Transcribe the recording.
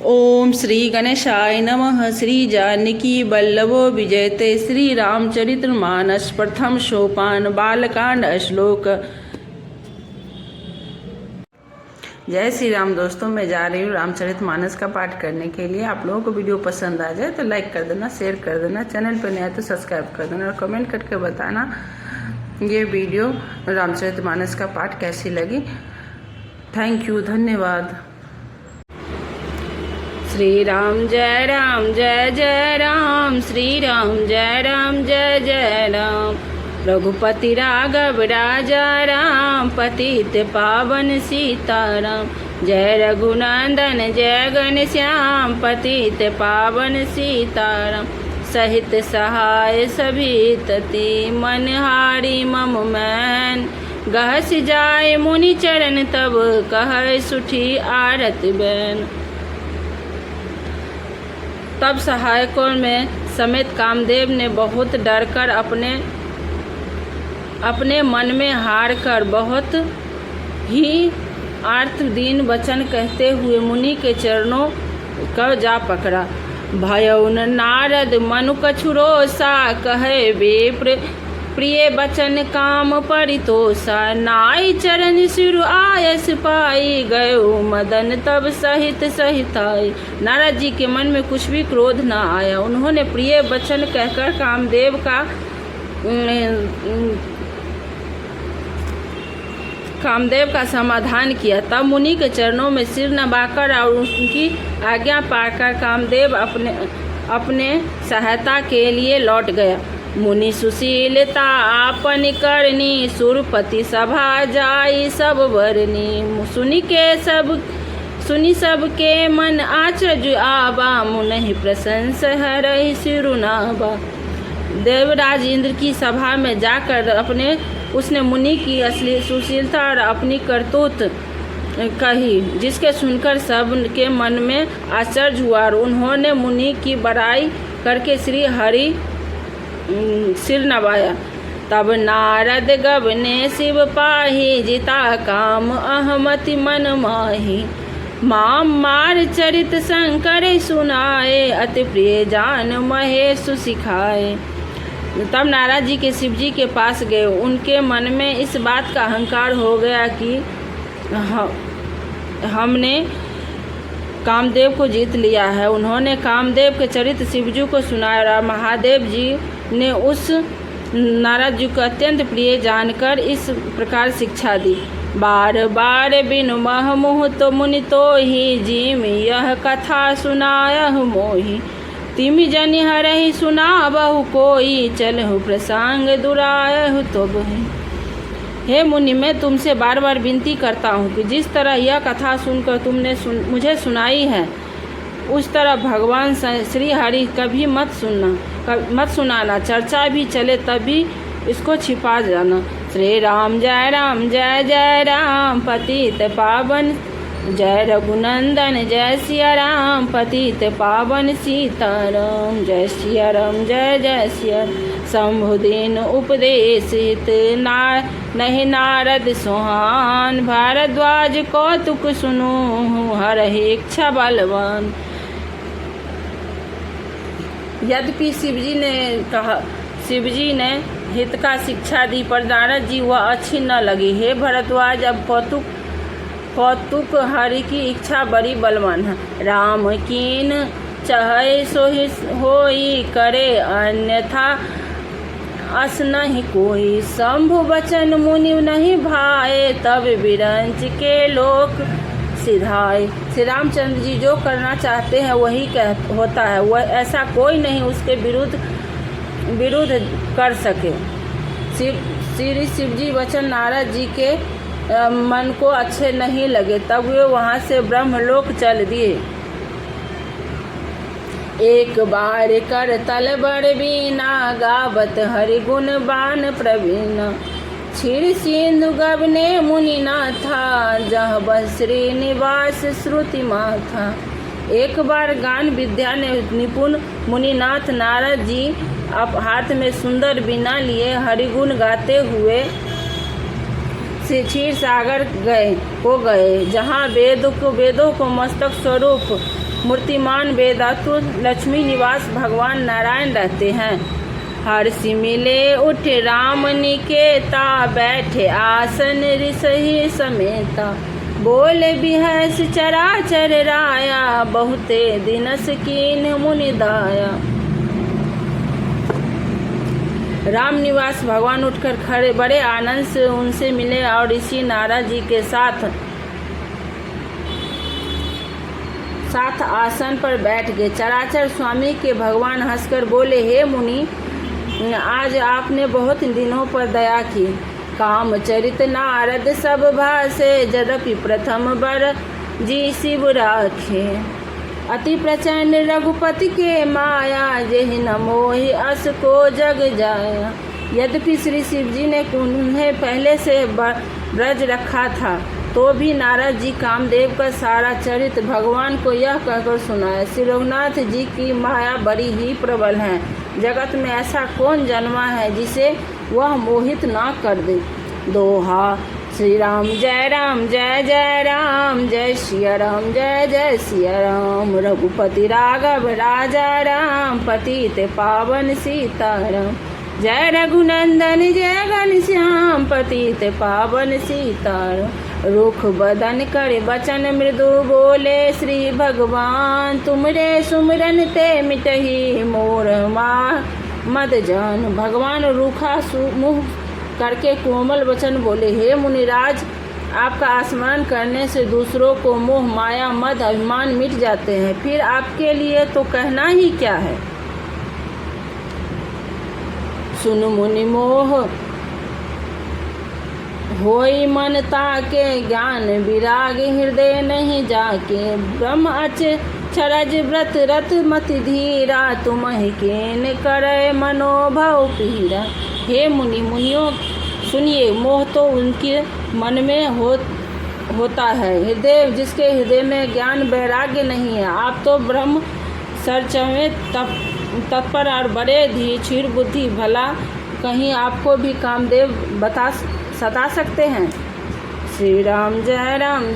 ओम श्री गणेशाय नमः। श्री जानकी वल्लभो विजयते। श्री रामचरितमानस प्रथम सोपान बालकांड श्लोक। जय श्री राम। दोस्तों, मैं जा रही हूँ रामचरितमानस का पाठ करने के लिए। आप लोगों को वीडियो पसंद आ जाए तो लाइक कर देना, शेयर कर देना, चैनल पर नया तो सब्सक्राइब कर देना और कमेंट करके बताना ये वीडियो रामचरितमानस का पाठ कैसी लगी। थैंक यू, धन्यवाद। श्री राम जय जय राम, श्री राम जय जय राम। रघुपति राघव राजा राम, पतित पावन सीताराम। जय रघुनंदन जय घनश्याम, पतित पावन सीताराम। सहित सहाय सभी तति, मनहारी मम मैन। गहस जाय मुनि चरण तब, कह सुठी आरत बैन। तब सहायकों में समेत कामदेव ने बहुत डरकर अपने मन में हार कर बहुत ही आर्तदीन वचन कहते हुए मुनि के चरणों को जा पकड़ा। भयउन नारद मनु कछुरोसा, कहे विप्र प्रिय बचन काम परितोषा। नाई चरण सिर आयस पाई, गयो मदन तब सहित सहिताई। नारद जी के मन में कुछ भी क्रोध न आया। उन्होंने प्रिय वचन कहकर कामदेव का समाधान किया। तब मुनि के चरणों में सिर नवाकर और उनकी आज्ञा पाकर कामदेव अपने सहायता के लिए लौट गया। मुनि सुशीलता आपन करनी, सुरपति सभा जाई सब बरनी। सुनी सब के मन आश्चर्य आबा, मुनि प्रशंस हरहि सिरुनाबा। देवराज इंद्र की सभा में जाकर उसने मुनि की असली सुशीलता और अपनी करतूत कही, जिसके सुनकर सब के मन में आश्चर्य हुआ और उन्होंने मुनि की बड़ाई करके श्री हरि सिर नवाया। तब नारद गबने शिव पाही, जिता काम अहमति मन माही। मार चरित शंकर सुनाए, अति प्रिय जान महेश सिखाए। तब नारद जी के शिव जी के पास गए। उनके मन में इस बात का अहंकार हो गया कि हमने कामदेव को जीत लिया है। उन्होंने कामदेव के चरित्र शिवजी को सुनाया और महादेव जी ने उस नारद जी को अत्यंत प्रिय जानकर इस प्रकार शिक्षा दी। बार बार बिनु मह मुह तो मुनि तो ही, जिम यह कथा सुनायहु मोहि। तिमि जनि हरहि सुना बहु कोई, चलहु प्रसंग दुरायहु तो बहि। हे मुनि, मैं तुमसे बार बार विनती करता हूँ कि जिस तरह यह कथा सुनकर तुमने मुझे सुनाई है, उस तरह भगवान श्री हरि कभी मत सुनाना। चर्चा भी चले तभी इसको छिपा जाना। श्री राम जय जय राम, पतित पावन। जय रघुनंदन जय सिया राम, पतित पावन सीताराम। जय सिया राम जय जय सिया। शंभुदीन उपदेशित नहीं नारद सोहान, भारद्वाज कौतुक सुनो हरहि इच्छा बलवान। यद्यपि शिवजी ने हित का शिक्षा दी, पर नारद जी वह अच्छी न लगी। हे भरद्वाज, अब कौतुक हरि की इच्छा बड़ी बलवान है। राम कीन चाहे सोहि होई, करे अन्यथा अस नहीं कोई। शंभु वचन मुनि नहीं भाए, तब विरंच के लोक सिधाए। श्री रामचंद्र जी जो करना चाहते हैं वही होता है। वह ऐसा कोई नहीं उसके विरुद्ध कर सके। श्री शिवजी वचन नारद जी के मन को अच्छे नहीं लगे। तब वे वहाँ से ब्रह्मलोक चल दिए। एक बार कर तल बड़ बीना, गावत हरि गुण बान प्रवीण। क्षीर सिंधु गबने मुनि नाथा, जह बसरी निवास श्रुति माथा। एक बार गान विद्या ने निपुण मुनिनाथ नारद जी हाथ में सुंदर बीना लिए हरिगुण गाते हुए क्षीर सागर हो गए, जहाँ वेदों को मस्तक स्वरूप मूर्तिमान वेदातुल लक्ष्मी निवास भगवान नारायण रहते हैं। हर्षि मिले उठ राम निकेता, बैठे आसन ऋषि समेता, बोले बिहस चराचर राया, बहुते दिनस कीन मुनि दाया। राम निवास भगवान उठकर खड़े, बड़े आनंद से उनसे मिले और ऋषि नारद जी के साथ आसन पर बैठ गए। चराचर स्वामी के भगवान हंसकर बोले, हे मुनि, आज आपने बहुत दिनों पर दया की। कामचरित नारद सब भासे, यद्यपि प्रथम बर जी शिव राखे। अति प्रचंड रघुपति के माया, जेहि न मोहि अस को जग जाया। यद्यपि श्री शिव जी ने उन्हें पहले से ब्रज रखा था, तो भी नारद जी कामदेव का सारा चरित्र भगवान को यह कहकर सुनाया, श्री रघुनाथ जी की माया बड़ी ही प्रबल है। जगत में ऐसा कौन जन्मा है जिसे वह मोहित ना कर दे। दोहा श्री राम जय राम, जय सिया राम, जय जय सिया राम। रघुपति राघव राजा राम, पतित पावन सीताराम। जय रघुनंदन जय घनश्याम, पतित पावन सीताराम। रुख बदन कर बचन मृदु बोले, श्री भगवान तुमरे सुमिरन ते मिटहि मोर मद जान। भगवान रूखा मुँह करके कोमल वचन बोले, हे मुनिराज, आपका स्मरण करने से दूसरों को मोह माया मद अभिमान मिट जाते हैं, फिर आपके लिए तो कहना ही क्या है। सुन मुनि मोह होई मन ताके, ज्ञान विराग हृदय नहीं जाके। ब्रह्म अक्षरज व्रत रत मति धीरा, तुमहि केन करे मनोभव पीरा। हे मुनियों सुनिए, मोह तो उनके मन में होता है, हृदय जिसके हृदय में ज्ञान वैराग्य नहीं है। आप तो ब्रह्म सर्च में तत्पर और बड़े धीर बुद्धि, भला कहीं आपको भी कामदेव सता सकते हैं। श्री राम जय राम।